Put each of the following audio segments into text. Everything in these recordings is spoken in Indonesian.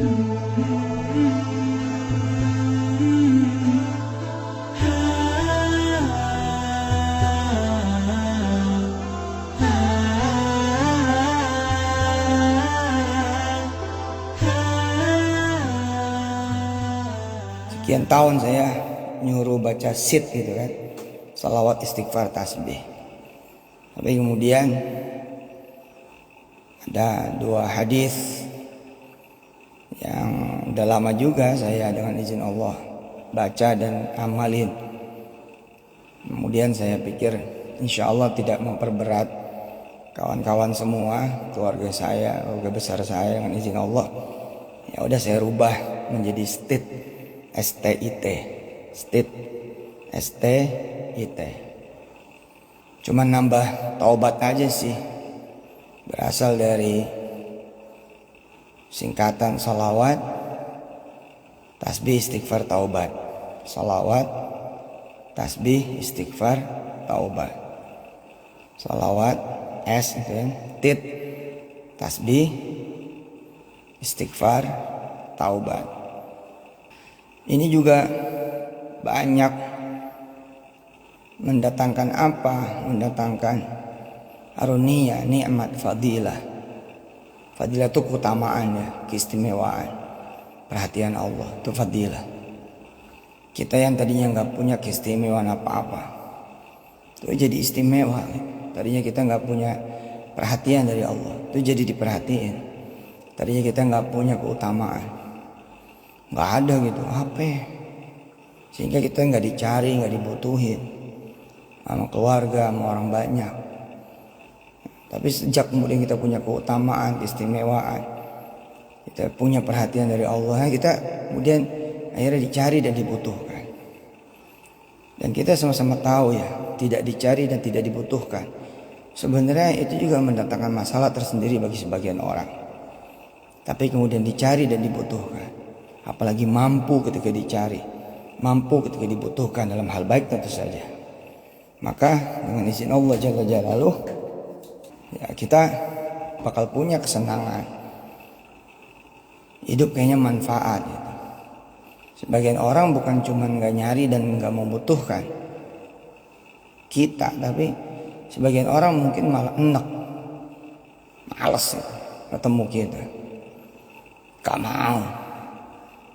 Sekian tahun saya nyuruh baca sit gitu kan, salawat, istighfar, tasbih. Tapi kemudian ada dua hadis yang udah lama juga saya dengan izin Allah baca dan amalin. Kemudian saya pikir insya Allah tidak memperberat kawan-kawan semua, keluarga saya, keluarga besar saya, dengan izin Allah. Ya udah saya rubah menjadi STIT, STIT, STIT, STIT. Cuma nambah taubat aja sih. Berasal dari singkatan salawat, tasbih, istighfar, taubat. Salawat, tasbih, istighfar, taubat. Salawat, S itu kan, tit, tasbih, istighfar, taubat. Ini juga banyak mendatangkan apa? Mendatangkan arunia, nikmat, fadilah. Fadilah itu keutamaan ya, keistimewaan, perhatian Allah, itu fadilah. Kita yang tadinya nggak punya keistimewaan apa-apa, itu jadi istimewa. Tadinya kita nggak punya perhatian dari Allah, itu jadi diperhatiin. Tadinya kita nggak punya keutamaan, nggak ada gitu, apa? Sehingga kita nggak dicari, nggak dibutuhin sama keluarga, sama orang banyak. Tapi sejak kemudian kita punya keutamaan, keistimewaan, kita punya perhatian dari Allah, kita kemudian akhirnya dicari dan dibutuhkan. Dan kita sama-sama tahu ya, tidak dicari dan tidak dibutuhkan, sebenarnya itu juga mendatangkan masalah tersendiri bagi sebagian orang. Tapi kemudian dicari dan dibutuhkan, apalagi mampu ketika dicari, mampu ketika dibutuhkan dalam hal baik tentu saja. Maka dengan izin Allah Jalla Jalaluh, ya kita bakal punya kesenangan. Hidup kayaknya manfaat gitu. Sebagian orang bukan cuma gak nyari dan gak membutuhkan kita, tapi sebagian orang mungkin malah enek, males gitu, ketemu kita, gak mau,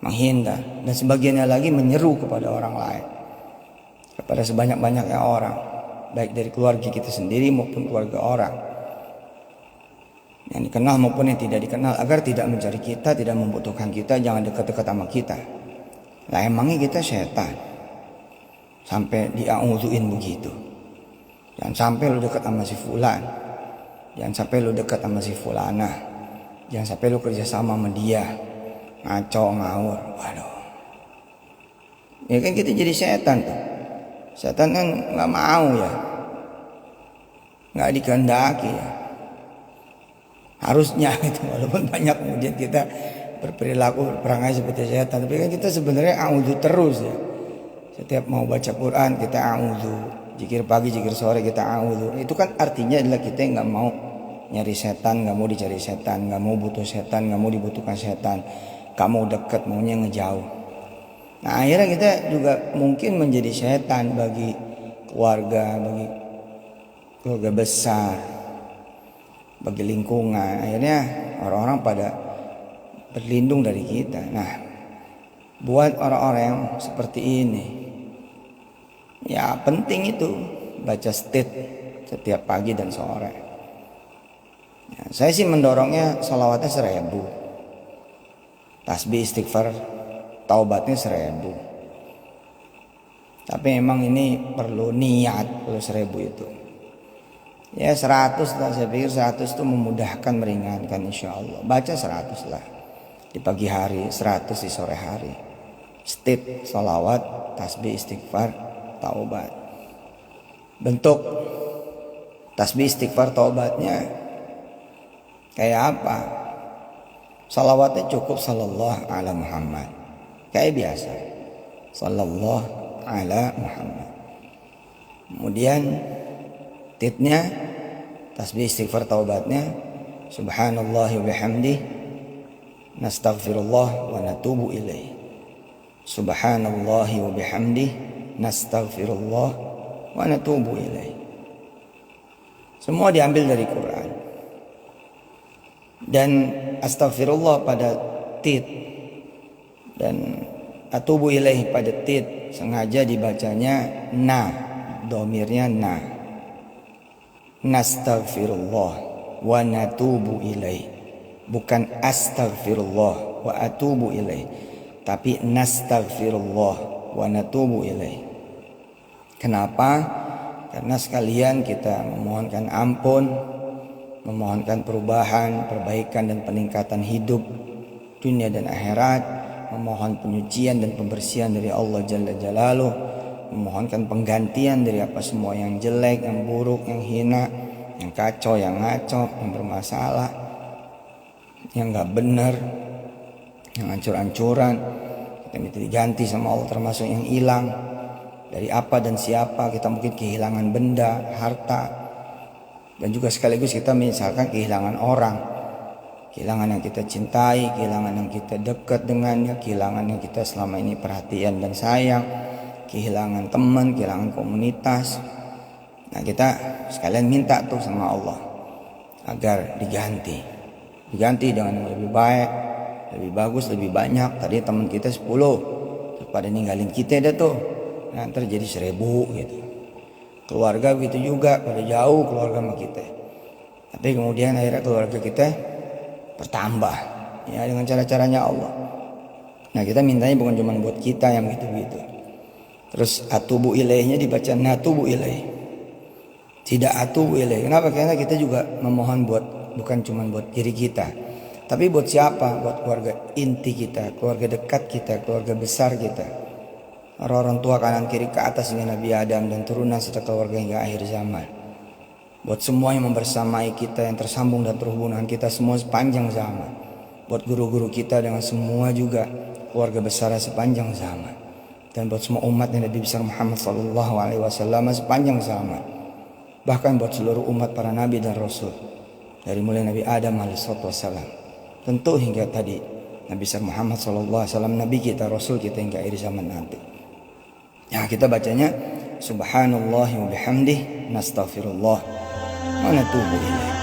menghindar. Dan sebagiannya lagi menyeru kepada orang lain, kepada sebanyak-banyaknya orang, baik dari keluarga kita sendiri maupun keluarga orang yang dikenal maupun yang tidak dikenal, agar tidak mencari kita, tidak membutuhkan kita, jangan dekat-dekat sama kita. Lah emangnya kita setan sampai diauzuin begitu? Jangan sampai lu dekat sama si fulan, jangan sampai lu dekat sama si fulana, jangan sampai lu kerja sama dia, ngaco ngawur. Waduh, ya kan kita jadi setan tuh. Setan kan nggak mau ya, nggak dikehendaki ya, harusnya itu. Walaupun banyak kemudian kita berperilaku berperangai seperti setan, tapi kan kita sebenarnya a'udzu terus ya. Setiap mau baca Quran kita a'udzu, zikir pagi zikir sore kita a'udzu. Itu kan artinya adalah kita nggak mau nyari setan, nggak mau dicari setan, nggak mau butuh setan, nggak mau dibutuhkan setan, nggak mau dekat, maunya ngejauh. Nah akhirnya kita juga mungkin menjadi setan bagi keluarga, bagi keluarga besar, bagi lingkungan. Akhirnya orang-orang pada berlindung dari kita. Nah, buat orang-orang yang seperti ini, ya penting itu baca STIT setiap pagi dan sore. Ya, saya sih mendorongnya salawatnya 1000, tasbih istighfar taubatnya 1000. Tapi emang ini perlu niat, perlu 1000 itu. Ya 100 lah, saya pikir 100 itu memudahkan, meringankan insya Allah. Baca 100 lah di pagi hari, 100 di sore hari. STIT, salawat, tasbih, istighfar, taubat. Bentuk tasbih, istighfar, taubatnya kayak apa? Salawatnya cukup sallallahu ala Muhammad, kayak biasa, sallallahu ala Muhammad. Kemudian titnya, tasbih, istighfar, taubatnya subhanallah wa bihamdih nastaghfirullah wa natubu ilaih. Subhanallahi wa bihamdih, nastaghfirullah wa natubu ilaih. Semua diambil dari Quran. Dan astaghfirullah pada tit dan atubu ilaih pada tit sengaja dibacanya na, domirnya na. Nastaghfirullah wa natubu ilaih, bukan astaghfirullah wa atubu ilaih, tapi nastaghfirullah wa natubu ilaih. Kenapa? Karena sekalian kita memohonkan ampun, memohonkan perubahan, perbaikan dan peningkatan hidup dunia dan akhirat, memohon penyucian dan pembersihan dari Allah Jalla Jalaluh, memohonkan penggantian dari apa semua yang jelek, yang buruk, yang hina, yang kacau, yang ngaco, yang bermasalah, yang gak benar, yang hancur-hancuran. Kita minta diganti sama Allah, termasuk yang hilang dari apa dan siapa. Kita mungkin kehilangan benda, harta, dan juga sekaligus kita misalkan kehilangan orang, kehilangan yang kita cintai, kehilangan yang kita dekat dengannya, kehilangan yang kita selama ini perhatian dan sayang, kehilangan teman, kehilangan komunitas. Nah, kita sekalian minta tuh sama Allah agar diganti dengan yang lebih baik, lebih bagus, lebih banyak. Tadi teman kita 10, pada ninggalin kita dah tuh. Nah, ntar jadi 1000 gitu. Keluarga begitu juga, pada jauh keluarga sama kita. Tapi kemudian akhirnya keluarga kita bertambah ya dengan cara-caranya Allah. Nah, kita mintanya bukan cuma buat kita yang gitu-gitu. Terus atubu ilaihnya dibaca natubu ilaih, tidak atubu ilaih. Kenapa? Karena kita juga memohon bukan cuma buat diri kita, tapi buat siapa? Buat keluarga inti kita, keluarga dekat kita, keluarga besar kita, orang tua kanan kiri ke atas hingga Nabi Adam dan turunan serta keluarga hingga akhir zaman. Buat semua yang membersamai kita, yang tersambung dan terhubung dengan kita semua sepanjang zaman. Buat guru-guru kita dengan semua juga keluarga besar sepanjang zaman. Dan buat semua umat Nabi besar Muhammad SAW sepanjang zaman. Bahkan buat seluruh umat para nabi dan rasul, dari mulai Nabi Adam AS, tentu hingga tadi Nabi besar Muhammad SAW, Nabi kita, Rasul kita hingga akhir zaman nanti. Ya, kita bacanya Subhanallah wa bihamdih, nastaghfirullah wa natubu ilaih.